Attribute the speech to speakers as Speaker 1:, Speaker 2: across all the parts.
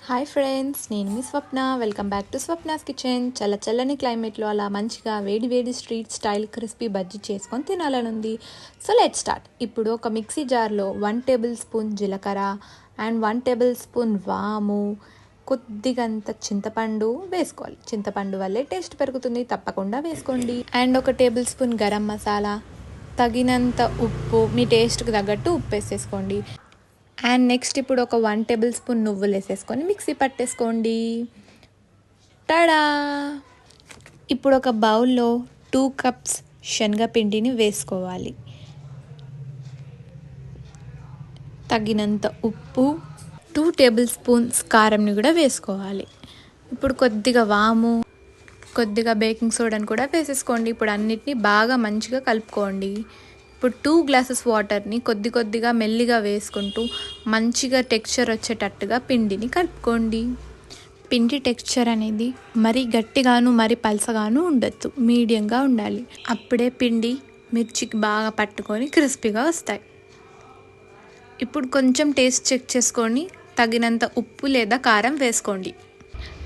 Speaker 1: Hi friends, నేను మీ Swapna. Welcome back to Swapna's kitchen. చల్లని క్లైమేట్లో అలా మంచిగా వేడి స్ట్రీట్ స్టైల్ క్రిస్పీ బజ్జీ చేసుకొని తినాలని ఉంది. So let's start. ఇప్పుడు ఒక మిక్సీ జార్లో 1 టేబుల్ స్పూన్ జీలకర్ర అండ్ 1 టేబుల్ స్పూన్ వాము, కొద్దిగంత చింతపండు వేసుకోవాలి. చింతపండు వల్లే టేస్ట్ పెరుగుతుంది, తప్పకుండా వేసుకోండి. And 1 table spoon garam masala, తగినంత ఉప్పు, మీ టేస్ట్కి తగ్గట్టు ఉప్పు వేసేసుకోండి. అండ్ నెక్స్ట్ ఇప్పుడు ఒక 1 టేబుల్ స్పూన్ నువ్వులు వేసేసుకొని మిక్సీ పట్టేసుకోండి. టడా! ఇప్పుడు ఒక బౌల్లో 2 కప్స్ శనగపిండిని వేసుకోవాలి. తగినంత ఉప్పు, 2 టేబుల్ స్పూన్స్ కారంని కూడా వేసుకోవాలి. ఇప్పుడు కొద్దిగా వాము, కొద్దిగా బేకింగ్ సోడాని కూడా వేసేసుకోండి. ఇప్పుడు అన్నిటినీ బాగా మంచిగా కలుపుకోండి. ఇప్పుడు 2 గ్లాసెస్ వాటర్ని కొద్దిగా మెల్లిగా వేసుకుంటూ మంచిగా టెక్స్చర్ వచ్చేటట్టుగా పిండిని కలుపుకోండి. పిండి టెక్స్చర్ అనేది మరీ గట్టిగాను మరీ పలసగాను ఉండొద్దు, మీడియంగా ఉండాలి. అప్పుడే పిండి మిర్చికి బాగా పట్టుకొని క్రిస్పీగా వస్తాయి. ఇప్పుడు కొంచెం టేస్ట్ చెక్ చేసుకొని తగినంత ఉప్పు లేదా కారం వేసుకోండి.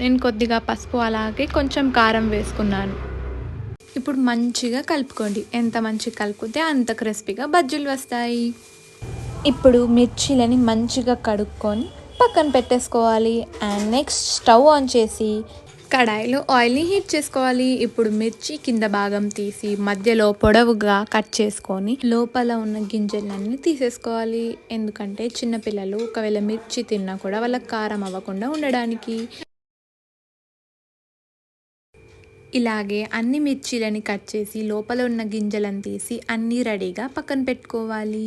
Speaker 1: నేను కొద్దిగా పసుపు అలాగే కొంచెం కారం వేసుకున్నాను. ఇప్పుడు మంచిగా కలుపుకోండి. ఎంత మంచిగా కలిపితే అంత క్రిస్పీగా బజ్జీలు వస్తాయి. ఇప్పుడు మిర్చీలని మంచిగా కడుక్కొని పక్కన పెట్టేసుకోవాలి. అండ్ నెక్స్ట్ స్టవ్ ఆన్ చేసి కడాయిలో ఆయిల్ని హీట్ చేసుకోవాలి. ఇప్పుడు మిర్చి కింద భాగం తీసి మధ్యలో పొడవుగా కట్ చేసుకొని లోపల ఉన్న గింజలన్నీ తీసేసుకోవాలి. ఎందుకంటే చిన్నపిల్లలు ఒకవేళ మిర్చి తిన్నా కూడా వాళ్ళకి కారం అవ్వకుండా ఉండడానికి. ఇలాగే అన్ని మిర్చీలని కట్ చేసి లోపల ఉన్న గింజలను తీసి అన్నీ రెడీగా పక్కన పెట్టుకోవాలి.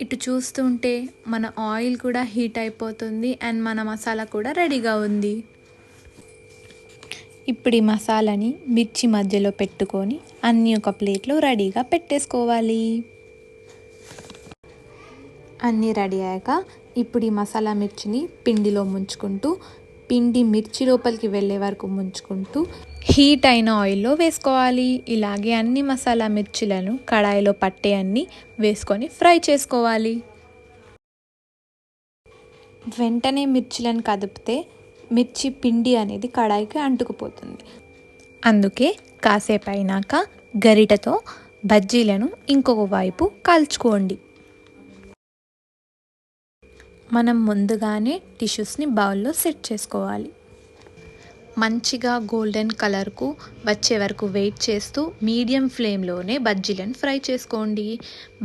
Speaker 1: ఇటు చూస్తుంటే మన ఆయిల్ కూడా హీట్ అయిపోతుంది అండ్ మన మసాలా కూడా రెడీగా ఉంది. ఇప్పుడు ఈ మసాలాని మిర్చి మధ్యలో పెట్టుకొని అన్నీ ఒక ప్లేట్లో రెడీగా పెట్టేసుకోవాలి. అన్నీ రెడీ అయ్యాక ఇప్పుడు ఈ మసాలా మిర్చిని పిండిలో ముంచుకుంటూ పిండి మిర్చి లోపలికి వెళ్ళే వరకు ముంచుకుంటూ హీట్ అయిన ఆయిల్లో వేసుకోవాలి. ఇలాగే అన్ని మసాలా మిర్చిలను కడాయిలో పట్టే అన్ని వేసుకొని ఫ్రై చేసుకోవాలి. వెంటనే మిర్చిలను కదిపితే మిర్చి పిండి అనేది కడాయికి అంటుకుపోతుంది. అందుకే కాసేపు అయినాక గరిటతో బజ్జీలను ఇంకొక వైపు కాల్చుకోండి. మనం ముందుగానే టిష్యూస్ని బౌల్లో సెట్ చేసుకోవాలి. మంచిగా గోల్డెన్ కలర్కు వచ్చే వరకు వెయిట్ చేస్తూ మీడియం ఫ్లేమ్లోనే బజ్జీలను ఫ్రై చేసుకోండి.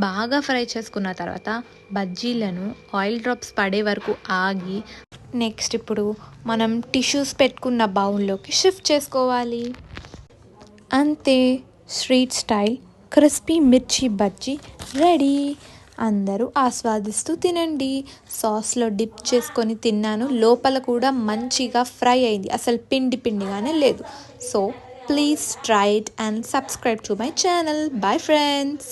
Speaker 1: బాగా ఫ్రై చేసుకున్న తర్వాత బజ్జీలను ఆయిల్ డ్రాప్స్ పడే వరకు ఆగి నెక్స్ట్ ఇప్పుడు మనం టిష్యూస్ పెట్టుకున్న బౌల్లోకి షిఫ్ట్ చేసుకోవాలి. అంతే, స్ట్రీట్ స్టైల్ క్రిస్పీ మిర్చి బజ్జీ రెడీ. అందరూ ఆస్వాదిస్తూ తినండి. సాస్లో డిప్ చేసుకొని తిన్నాను. లోపల కూడా మంచిగా ఫ్రై అయింది, అసలు పిండిగానే లేదు. So please try it and subscribe to my channel. Bye friends.